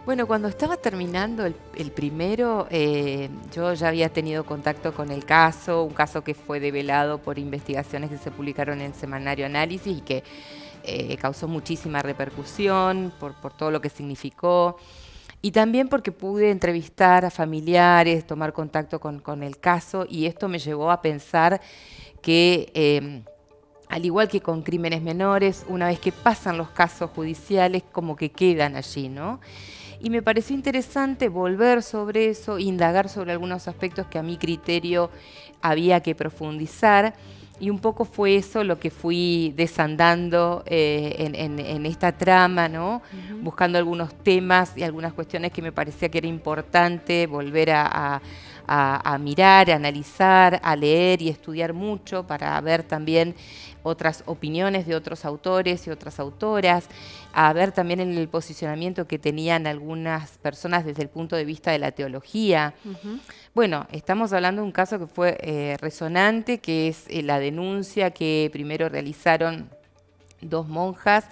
Bueno, cuando estaba terminando el primero, yo ya había tenido contacto con el caso, un caso que fue develado por investigaciones que se publicaron en el semanario Análisis y que causó muchísima repercusión por todo lo que significó. Y también porque pude entrevistar a familiares, tomar contacto con el caso, y esto me llevó a pensar que, al igual que con crímenes menores, una vez que pasan los casos judiciales, como que quedan allí, ¿no? Y me pareció interesante volver sobre eso, indagar sobre algunos aspectos que a mi criterio había que profundizar. Y un poco fue eso lo que fui desandando en esta trama, ¿no? Buscando algunos temas y algunas cuestiones que me parecía que era importante volver a mirar, a analizar, a leer y estudiar mucho para ver también otras opiniones de otros autores y otras autoras, a ver también el posicionamiento que tenían algunas personas desde el punto de vista de la teología. Bueno, estamos hablando de un caso que fue resonante, que es la denuncia que primero realizaron dos monjas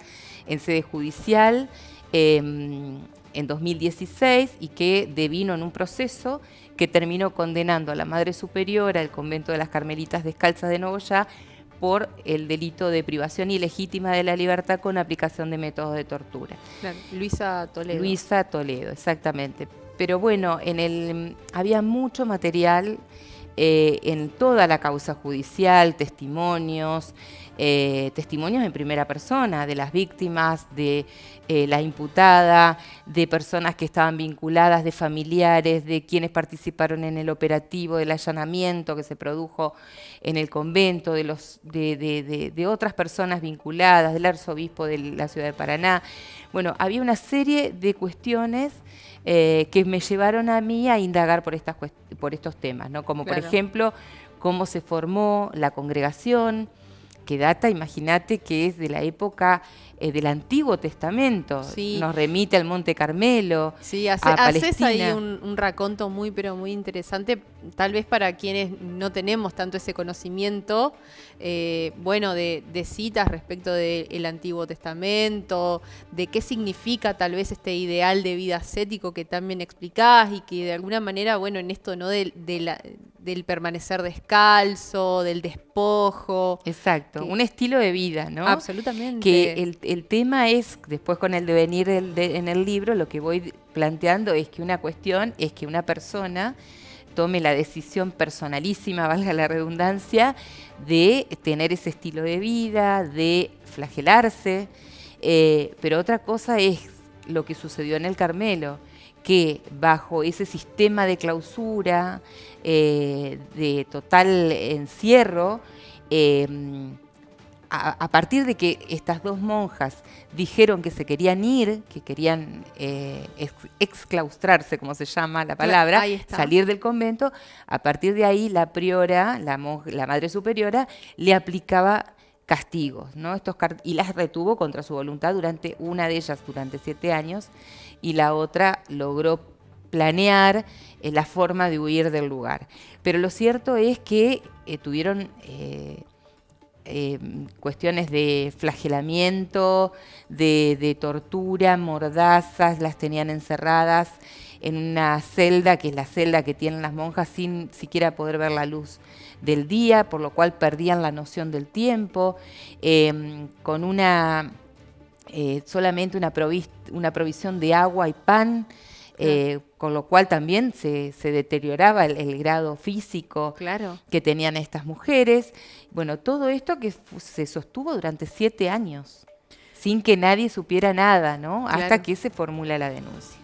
en sede judicial en 2016 y que devino en un proceso que terminó condenando a la Madre Superiora del convento de las Carmelitas Descalzas de Nogoyá por el delito de privación ilegítima de la libertad con aplicación de métodos de tortura. Claro, Luisa Toledo. Luisa Toledo, exactamente. Pero bueno, había mucho material en toda la causa judicial, testimonios en primera persona de las víctimas, de la imputada, de personas que estaban vinculadas, de familiares, de quienes participaron en el operativo del allanamiento que se produjo en el convento, de otras personas vinculadas, del arzobispo de la ciudad de Paraná. Bueno, había una serie de cuestiones que me llevaron a mí a indagar por estos temas, ¿no? Como Claro. por ejemplo, cómo se formó la congregación, que data, imagínate, que es de la época del Antiguo Testamento. Sí. Nos remite al Monte Carmelo, Sí, a haces ahí Palestina. un raconto muy, pero muy interesante, tal vez para quienes no tenemos tanto ese conocimiento, bueno, de citas respecto del Antiguo Testamento, de qué significa tal vez este ideal de vida ascético que también explicás y que de alguna manera, bueno, en esto, ¿no? Del permanecer descalzo, del despojo. Exacto, un estilo de vida, ¿no? Absolutamente. Que el tema es, después con el devenir en el libro, lo que voy planteando es que una cuestión es que una persona tome la decisión personalísima, valga la redundancia, de tener ese estilo de vida, de flagelarse, pero otra cosa es lo que sucedió en el Carmelo, que bajo ese sistema de clausura, de total encierro, a partir de que estas dos monjas dijeron que se querían ir, que querían exclaustrarse, como se llama la palabra, salir del convento, a partir de ahí la priora, la Madre Superiora, le aplicaba castigos, ¿no? Y las retuvo contra su voluntad una de ellas durante 7 años, y la otra logró planear la forma de huir del lugar. Pero lo cierto es que tuvieron cuestiones de flagelamiento, de tortura, mordazas, las tenían encerradas en una celda, que es la celda que tienen las monjas sin siquiera poder ver la luz del día, por lo cual perdían la noción del tiempo, con solamente una provisión de agua y pan, con lo cual también se deterioraba el grado físico que tenían estas mujeres. Bueno, todo esto que se sostuvo durante 7 años, sin que nadie supiera nada, ¿no? Hasta que se formula la denuncia.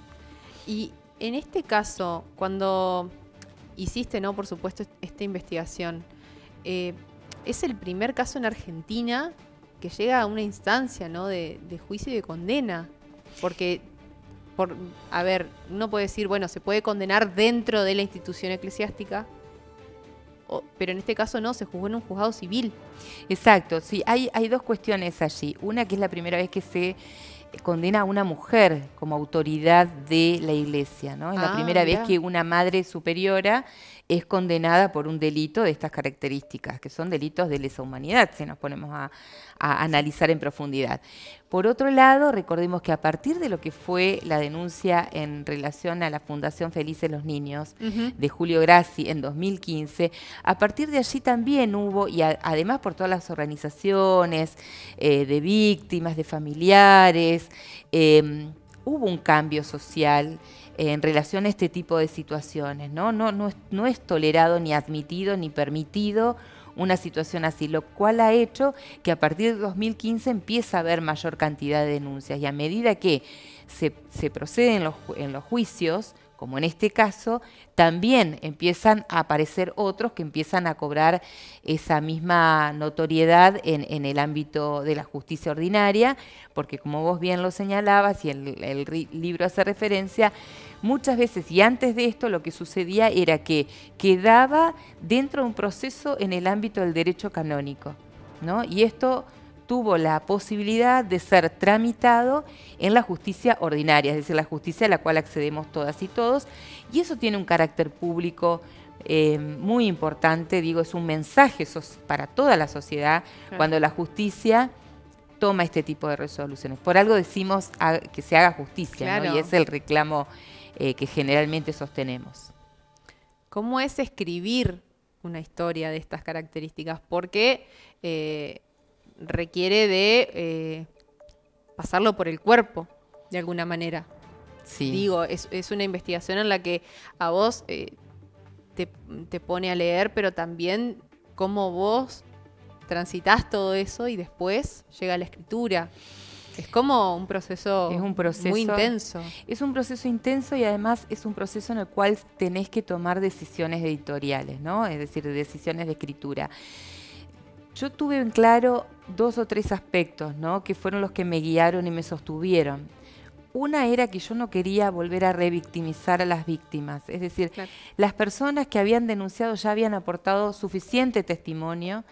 Y en este caso, cuando hiciste, ¿no? Por supuesto, esta investigación, es el primer caso en Argentina que llega a una instancia, ¿no? de juicio y de condena, porque a ver, uno puede decir, bueno, se puede condenar dentro de la institución eclesiástica, pero en este caso no, se juzgó en un juzgado civil. Exacto, sí, hay dos cuestiones allí. Una, que es la primera vez que se condena a una mujer como autoridad de la iglesia, ¿no? Es la primera vez que una madre superiora es condenada por un delito de estas características, que son delitos de lesa humanidad, si nos ponemos a analizar en profundidad. Por otro lado, recordemos que a partir de lo que fue la denuncia en relación a la Fundación Felices los Niños de Julio Grassi en 2015, a partir de allí también hubo, y además por todas las organizaciones de víctimas, de familiares, hubo un cambio social en relación a este tipo de situaciones, ¿no? No es tolerado, ni admitido, ni permitido una situación así, lo cual ha hecho que a partir de 2015 empieza a haber mayor cantidad de denuncias, y a medida que se procede en los juicios, como en este caso, también empiezan a aparecer otros que empiezan a cobrar esa misma notoriedad en el ámbito de la justicia ordinaria, porque como vos bien lo señalabas y el libro hace referencia, muchas veces, y antes de esto, lo que sucedía era que quedaba dentro de un proceso en el ámbito del derecho canónico, ¿no? Y esto tuvo la posibilidad de ser tramitado en la justicia ordinaria, es decir, la justicia a la cual accedemos todas y todos, y eso tiene un carácter público muy importante, digo, es un mensaje para toda la sociedad, cuando la justicia toma este tipo de resoluciones. Por algo decimos que se haga justicia, ¿no? Y es el reclamo que generalmente sostenemos. ¿Cómo es escribir una historia de estas características? Porque requiere de pasarlo por el cuerpo, de alguna manera. Sí. Digo, es una investigación en la que a vos te pone a leer, pero también cómo vos transitas todo eso y después llega la escritura. Es como un proceso muy intenso. Es un proceso intenso, y además es un proceso en el cual tenés que tomar decisiones editoriales, ¿no? Es decir, decisiones de escritura. Yo tuve en claro 2 o 3 aspectos, ¿no? Que fueron los que me guiaron y me sostuvieron. Una era que yo no quería volver a revictimizar a las víctimas. Es decir, las personas que habían denunciado ya habían aportado suficiente testimonio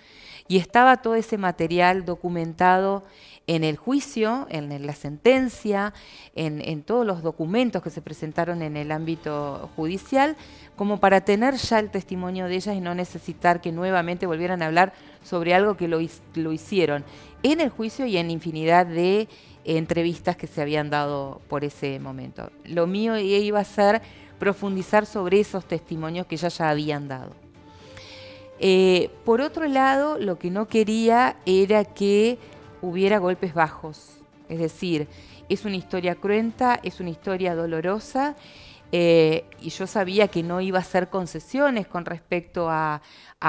y estaba todo ese material documentado en el juicio, en la sentencia, en todos los documentos que se presentaron en el ámbito judicial, como para tener ya el testimonio de ellas y no necesitar que nuevamente volvieran a hablar sobre algo que lo hicieron en el juicio y en infinidad de entrevistas que se habían dado por ese momento. Lo mío iba a ser profundizar sobre esos testimonios que ya habían dado. Por otro lado, lo que no quería era que hubiera golpes bajos. Es decir, es una historia cruenta, es una historia dolorosa, y yo sabía que no iba a hacer concesiones con respecto a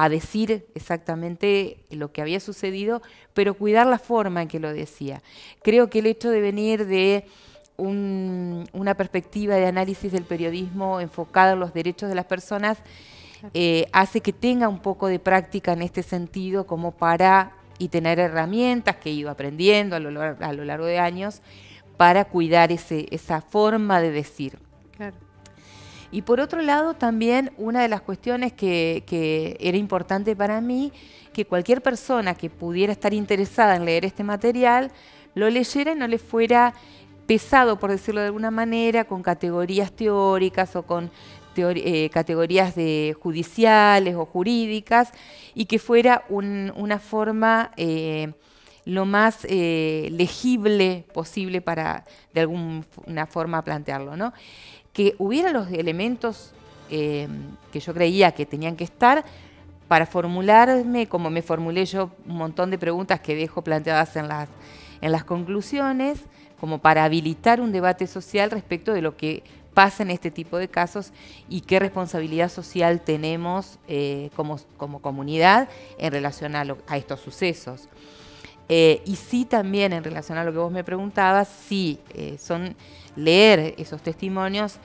decir exactamente lo que había sucedido, pero cuidar la forma en que lo decía. Creo que el hecho de venir de una perspectiva de análisis del periodismo enfocada en los derechos de las personas hace que tenga un poco de práctica en este sentido, como para y tener herramientas que he ido aprendiendo a lo largo de años para cuidar esa forma de decir. Claro. Y por otro lado, también una de las cuestiones que era importante para mí, que cualquier persona que pudiera estar interesada en leer este material, lo leyera y no le fuera pesado, por decirlo de alguna manera, con categorías teóricas o con categorías judiciales o jurídicas, y que fuera una forma lo más legible posible para de alguna forma plantearlo, ¿no? Que hubiera los elementos que yo creía que tenían que estar para formularme, como me formulé yo, un montón de preguntas que dejo planteadas en las conclusiones, como para habilitar un debate social respecto de lo que pasa en este tipo de casos y qué responsabilidad social tenemos como comunidad en relación a estos sucesos. Y sí, también en relación a lo que vos me preguntabas, sí, leer esos testimonios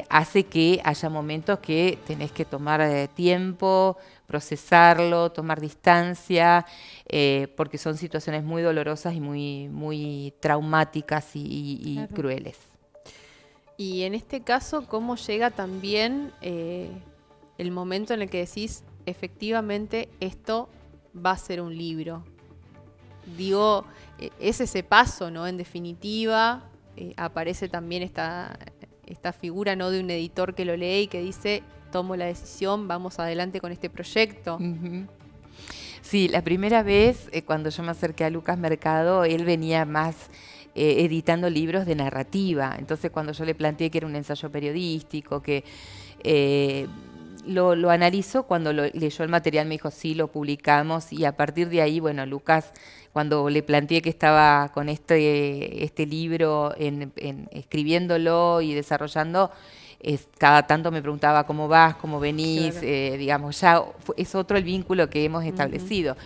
hace que haya momentos que tenés que tomar tiempo, procesarlo, tomar distancia, porque son situaciones muy dolorosas y muy traumáticas y claro, crueles. Y en este caso, ¿cómo llega también el momento en el que decís, efectivamente, esto va a ser un libro? Digo, es ese paso, ¿no? En definitiva, aparece también esta figura, ¿no?, de un editor que lo lee y que dice, tomo la decisión, vamos adelante con este proyecto. Sí, la primera vez cuando yo me acerqué a Lucas Mercado, él venía más editando libros de narrativa. Entonces cuando yo le planteé que era un ensayo periodístico, que eh, lo analizó, cuando leyó el material me dijo sí, lo publicamos y a partir de ahí, bueno, Lucas, cuando le planteé que estaba con este libro escribiéndolo y desarrollando, cada tanto me preguntaba cómo vas, cómo venís, Claro. digamos, ya es otro el vínculo que hemos establecido.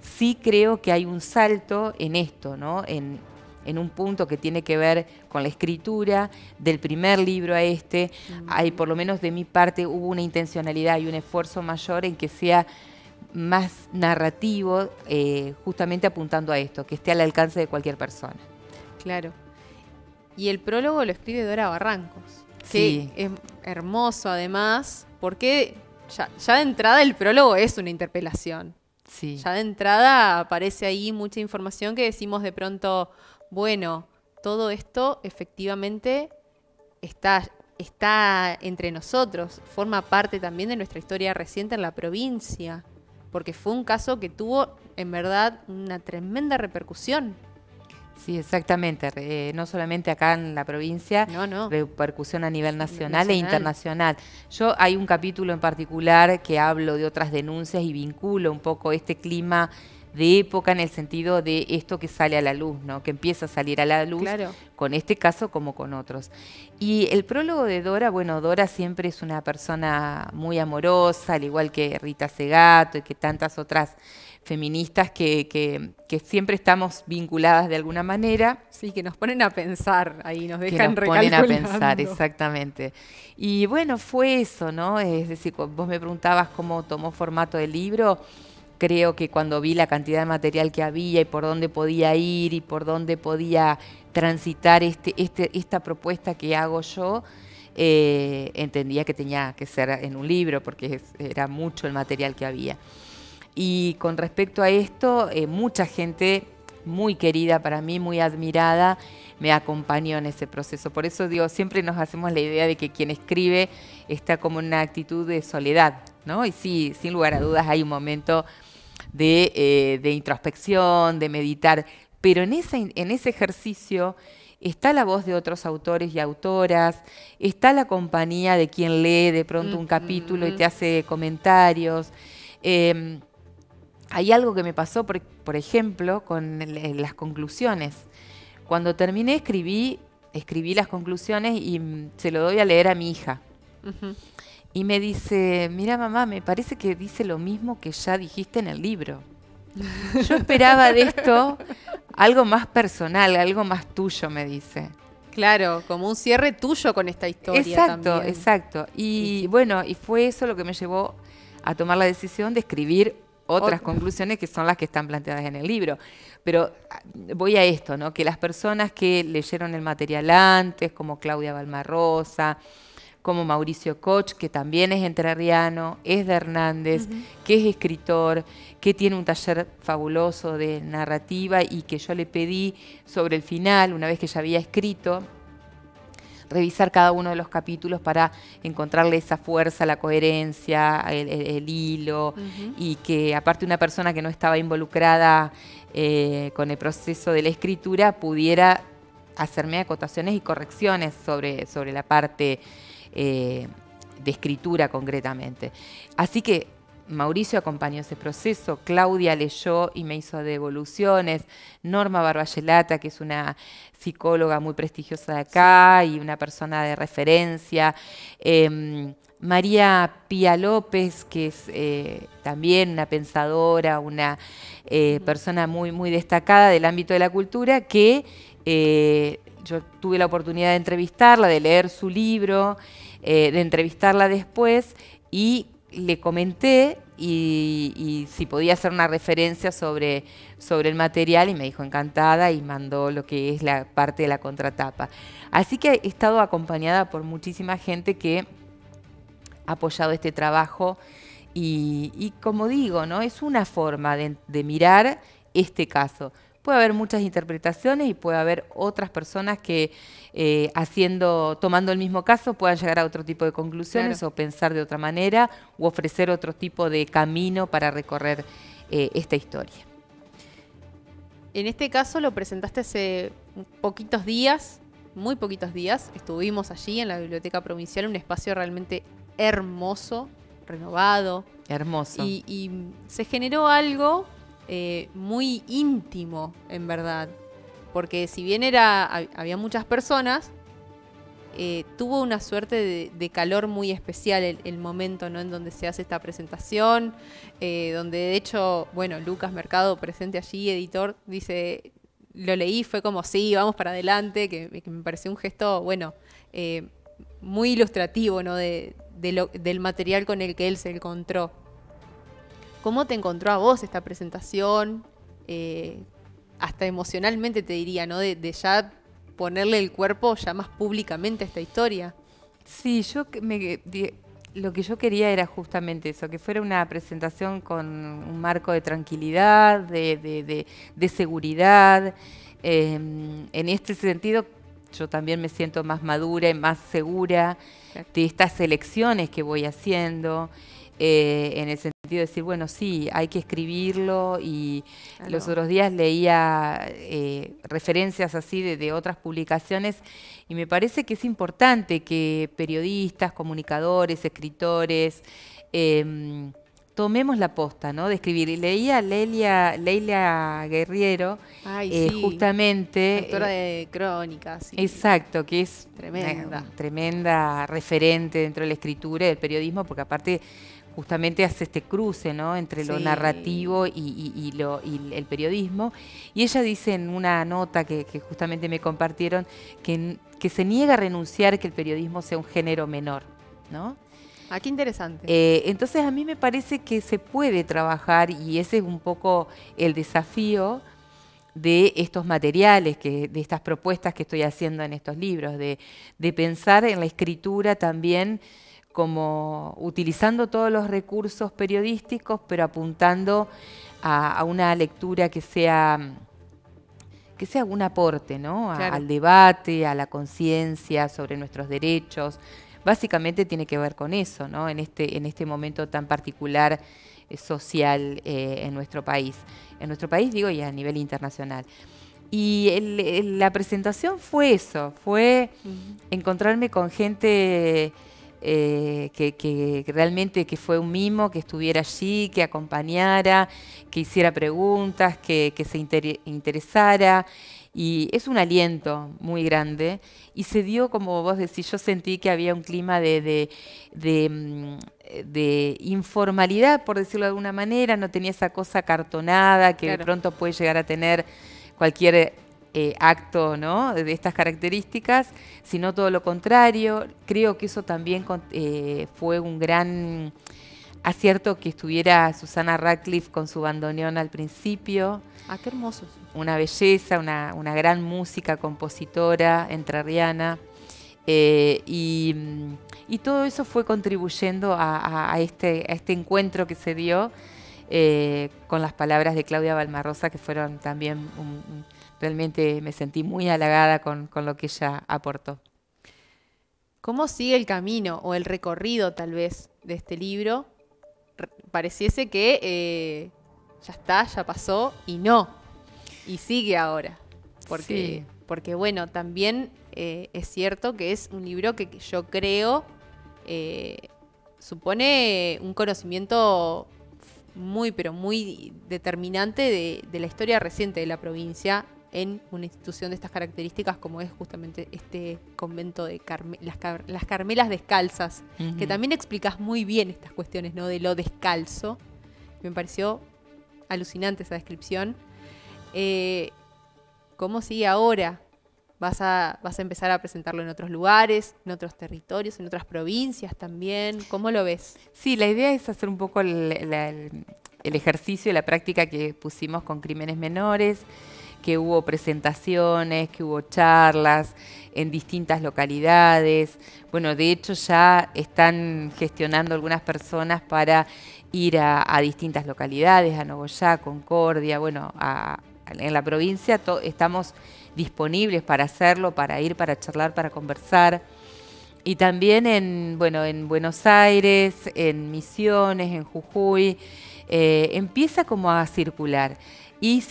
Sí creo que hay un salto en esto, ¿no? En un punto que tiene que ver con la escritura, del primer libro a este, hay, por lo menos de mi parte, hubo una intencionalidad y un esfuerzo mayor en que sea más narrativo, justamente apuntando a esto, que esté al alcance de cualquier persona. Claro. Y el prólogo lo escribe Dora Barrancos, Sí. que es hermoso además, porque ya de entrada el prólogo es una interpelación. Sí. Ya de entrada aparece ahí mucha información que decimos de pronto, bueno, todo esto efectivamente está entre nosotros, forma parte también de nuestra historia reciente en la provincia, porque fue un caso que tuvo en verdad una tremenda repercusión. Sí, exactamente. No solamente acá en la provincia, No. repercusión a nivel nacional e Nacional. internacional. Yo hay un capítulo en particular que hablo de otras denuncias y vinculo un poco este clima de época en el sentido de esto que sale a la luz, ¿no? Que empieza a salir a la luz, Claro. con este caso como con otros. Y el prólogo de Dora, bueno, Dora siempre es una persona muy amorosa, al igual que Rita Segato y que tantas otras feministas que siempre estamos vinculadas de alguna manera. Sí, que nos ponen a pensar ahí, nos Que dejan nos ponen a recalculando. pensar, exactamente. Y bueno, fue eso, ¿no? Es decir, vos me preguntabas cómo tomó formato el libro. Creo que cuando vi la cantidad de material que había y por dónde podía ir y por dónde podía transitar esta propuesta que hago yo, entendía que tenía que ser en un libro porque era mucho el material que había. Y con respecto a esto, mucha gente muy querida para mí, muy admirada, me acompañó en ese proceso. Por eso digo, siempre nos hacemos la idea de que quien escribe está como en una actitud de soledad, ¿no? Y sí, sin lugar a dudas hay un momento de introspección, de meditar, pero en ese ejercicio está la voz de otros autores y autoras, está la compañía de quien lee de pronto un capítulo y te hace comentarios. Hay algo que me pasó, por ejemplo, con las conclusiones. Cuando terminé escribí las conclusiones y se lo doy a leer a mi hija. Y me dice, mira mamá, me parece que dice lo mismo que ya dijiste en el libro. Yo esperaba de esto algo más personal, algo más tuyo, me dice. Claro, como un cierre tuyo con esta historia. Exacto, también. exacto. Y bueno, y fue eso lo que me llevó a tomar la decisión de escribir otras conclusiones que son las que están planteadas en el libro. Pero voy a esto, ¿no? Que las personas que leyeron el material antes, como Claudia Balmarrosa, como Mauricio Koch, que también es entrerriano, es de Hernández, que es escritor, que tiene un taller fabuloso de narrativa y que yo le pedí sobre el final, una vez que ya había escrito, revisar cada uno de los capítulos para encontrarle esa fuerza, la coherencia, el hilo, y que aparte una persona que no estaba involucrada con el proceso de la escritura pudiera hacerme acotaciones y correcciones sobre la parte de escritura concretamente. Así que Mauricio acompañó ese proceso, Claudia leyó y me hizo devoluciones, Norma Barbayelata, que es una psicóloga muy prestigiosa de acá y una persona de referencia, María Pía López, que es también una pensadora, una persona muy, muy destacada del ámbito de la cultura, que yo tuve la oportunidad de entrevistarla, de leer su libro, de entrevistarla después y le comenté y si podía hacer una referencia sobre el material y me dijo encantada y mandó lo que es la parte de la contratapa. Así que he estado acompañada por muchísima gente que ha apoyado este trabajo y como digo, ¿no? Es una forma de mirar este caso. Puede haber muchas interpretaciones y puede haber otras personas que tomando el mismo caso puedan llegar a otro tipo de conclusiones o pensar de otra manera o ofrecer otro tipo de camino para recorrer esta historia. En este caso lo presentaste hace poquitos días, muy poquitos días. Estuvimos allí en la Biblioteca Provincial, un espacio realmente hermoso, renovado. Hermoso. Y se generó algo muy íntimo, en verdad. Porque si bien había muchas personas, tuvo una suerte de calor muy especial el momento, ¿no?, en donde se hace esta presentación, donde de hecho, bueno, Lucas Mercado, presente allí, editor, dice, lo leí, fue como, sí, vamos para adelante, que me pareció un gesto, bueno, muy ilustrativo, ¿no?, del material con el que él se encontró. ¿Cómo te encontró a vos esta presentación? Hasta emocionalmente te diría, ¿no?, de ya ponerle el cuerpo ya más públicamente a esta historia. Sí, lo que yo quería era justamente eso, que fuera una presentación con un marco de tranquilidad, de seguridad. En este sentido, yo también me siento más madura y más segura de estas elecciones que voy haciendo. En el sentido de decir, bueno, sí, hay que escribirlo, y los otros días leía referencias así de otras publicaciones, y me parece que es importante que periodistas, comunicadores, escritores, tomemos la posta, ¿no?, de escribir. Y leía a Leila Guerriero, sí, justamente. Autora de crónicas. Sí. Exacto, que es tremenda. Una tremenda referente dentro de la escritura y del periodismo, porque aparte justamente hace este cruce, ¿no?, entre lo narrativo y el periodismo. Y ella dice en una nota que justamente me compartieron que se niega a renunciar que el periodismo sea un género menor, ¿no? Ah, qué interesante. Entonces a mí me parece que se puede trabajar, y ese es un poco el desafío de estos materiales, de estas propuestas que estoy haciendo en estos libros, de pensar en la escritura también como utilizando todos los recursos periodísticos, pero apuntando a una lectura que sea un aporte, ¿no?, al debate, a la conciencia sobre nuestros derechos. Básicamente tiene que ver con eso, ¿no?, en este momento tan particular social en nuestro país. En nuestro país, digo, y a nivel internacional. Y la presentación fue eso, fue encontrarme con gente que realmente que fue un mimo, que estuviera allí, que acompañara, que hiciera preguntas, que se interesara. Y es un aliento muy grande. Y se dio, como vos decís, yo sentí que había un clima de informalidad, por decirlo de alguna manera. No tenía esa cosa cartonada que de pronto puede llegar a tener cualquier acto, ¿no?, de estas características, sino todo lo contrario. Creo que eso también fue un gran acierto que estuviera Susana Radcliffe con su bandoneón al principio. Ah, qué hermoso. Una belleza, una gran música, compositora entrerriana. Y todo eso fue contribuyendo a este encuentro que se dio con las palabras de Claudia Balmarrosa, que fueron también realmente me sentí muy halagada con lo que ella aportó. ¿Cómo sigue el camino o el recorrido tal vez de este libro? Pareciese que ya está, ya pasó, y no. Y sigue ahora. Porque bueno, también es cierto que es un libro que yo creo supone un conocimiento muy, pero muy determinante de la historia reciente de la provincia en una institución de estas características, como es justamente este convento de las Carmelas Descalzas, que también explicás muy bien estas cuestiones, ¿no?, de lo descalzo. Me pareció alucinante esa descripción. ¿Cómo sigue ahora? ¿Vas a empezar a presentarlo en otros lugares, en otros territorios, en otras provincias también? ¿Cómo lo ves? Sí, la idea es hacer un poco el ejercicio, la práctica que pusimos con Crímenes Menores, que hubo presentaciones, que hubo charlas en distintas localidades. Bueno, de hecho ya están gestionando algunas personas para ir a distintas localidades, a Nogoyá, Concordia, bueno, en la provincia estamos disponibles para hacerlo, para ir, para charlar, para conversar. Y también en Buenos Aires, en Misiones, en Jujuy, empieza como a circular. Y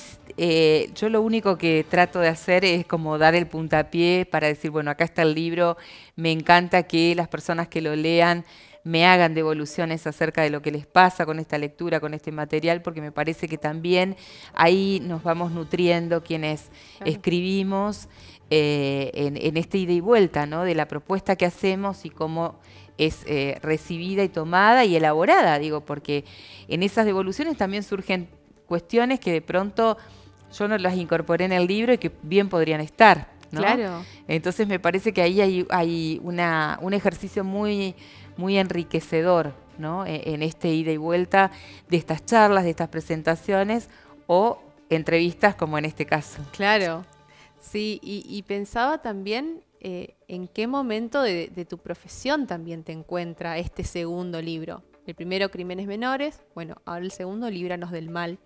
yo lo único que trato de hacer es como dar el puntapié para decir, bueno, acá está el libro, me encanta que las personas que lo lean me hagan devoluciones acerca de lo que les pasa con esta lectura, con este material, porque me parece que también ahí nos vamos nutriendo quienes escribimos en este ida y vuelta, ¿no? De la propuesta que hacemos y cómo es recibida y tomada y elaborada, digo, porque en esas devoluciones también surgen cuestiones que de pronto yo no las incorporé en el libro y que bien podrían estar, ¿no? Claro. Entonces me parece que ahí hay un ejercicio muy enriquecedor, ¿no? En este ida y vuelta de estas charlas, de estas presentaciones o entrevistas como en este caso. Claro, sí, y pensaba también en qué momento de tu profesión también te encuentra este segundo libro. El primero, Crímenes Menores, bueno, ahora el segundo, Líbranos del Mal,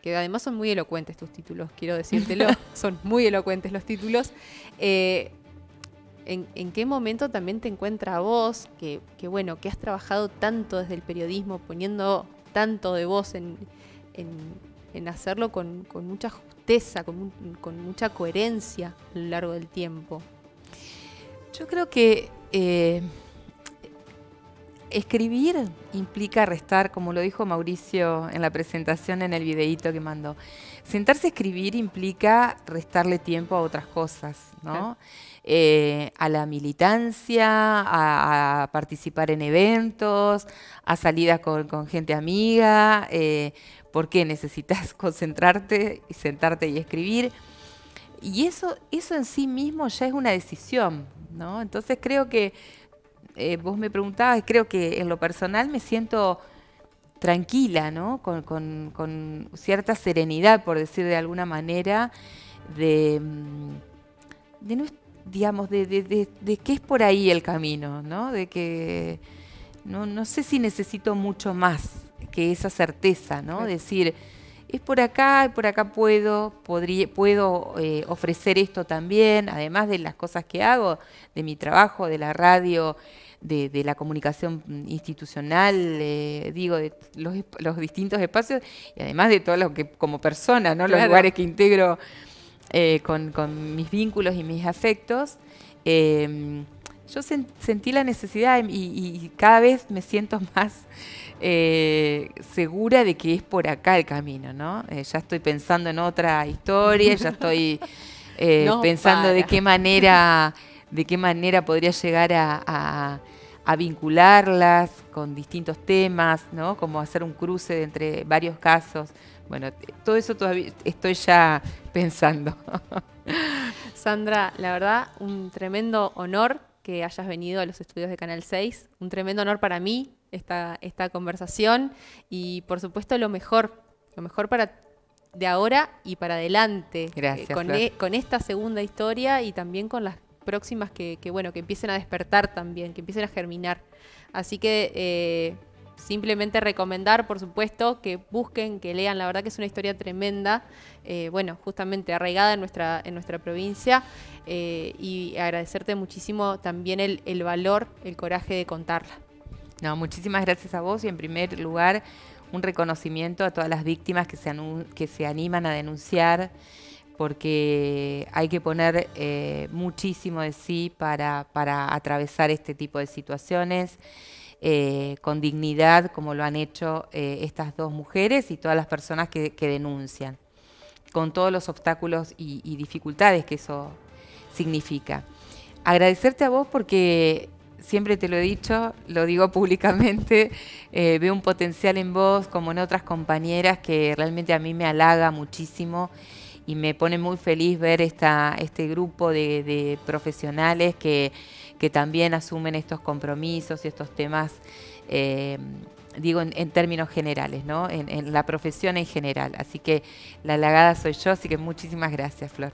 que además son muy elocuentes tus títulos, quiero decírtelo, son muy elocuentes los títulos. ¿En qué momento también te encuentra a vos, que bueno, que has trabajado tanto desde el periodismo, poniendo tanto de vos en hacerlo con mucha justeza, con mucha coherencia a lo largo del tiempo? Yo creo que escribir implica restar, como lo dijo Mauricio en la presentación en el videíto que mandó. Sentarse a escribir implica restarle tiempo a otras cosas, ¿no? A la militancia, a participar en eventos, a salidas con gente amiga, porque necesitas concentrarte y sentarte y escribir. Y eso en sí mismo ya es una decisión, ¿no? Entonces creo que, vos me preguntabas, creo que en lo personal me siento tranquila, ¿no? Con cierta serenidad, por decir de alguna manera, de no, digamos, de que es por ahí el camino, ¿no? De que no sé si necesito mucho más que esa certeza, ¿no? Sí. Decir, es por acá y por acá puedo ofrecer esto también, además de las cosas que hago, de mi trabajo, de la radio, de la comunicación institucional, digo, de los distintos espacios y además de todo lo que como persona, ¿no? Los lugares que integro con mis vínculos y mis afectos. Yo sentí la necesidad y cada vez me siento más segura de que es por acá el camino, ¿no? Ya estoy pensando en otra historia, ya estoy pensando de qué manera podría llegar a vincularlas con distintos temas, ¿no? Como hacer un cruce entre varios casos. Bueno, todo eso todavía estoy ya pensando. Sandra, la verdad, un tremendo honor que hayas venido a los estudios de Canal 6. Un tremendo honor para mí esta conversación y, por supuesto, lo mejor para de ahora y para adelante. Gracias, con esta segunda historia y también con las próximas que empiecen a despertar también, que empiecen a germinar. Así que simplemente recomendar, por supuesto, que busquen, que lean. La verdad que es una historia tremenda, justamente arraigada en nuestra provincia, y agradecerte muchísimo también el valor, el coraje de contarla. No, muchísimas gracias a vos y en primer lugar un reconocimiento a todas las víctimas que se animan a denunciar, porque hay que poner muchísimo de sí para atravesar este tipo de situaciones con dignidad, como lo han hecho estas dos mujeres y todas las personas que denuncian, con todos los obstáculos y dificultades que eso significa. Agradecerte a vos porque siempre te lo he dicho, lo digo públicamente, veo un potencial en vos como en otras compañeras que realmente a mí me halaga muchísimo y me pone muy feliz ver este grupo de profesionales que también asumen estos compromisos y estos temas, digo en términos generales, ¿no? En la profesión en general. Así que la halagada soy yo, así que muchísimas gracias, Flor.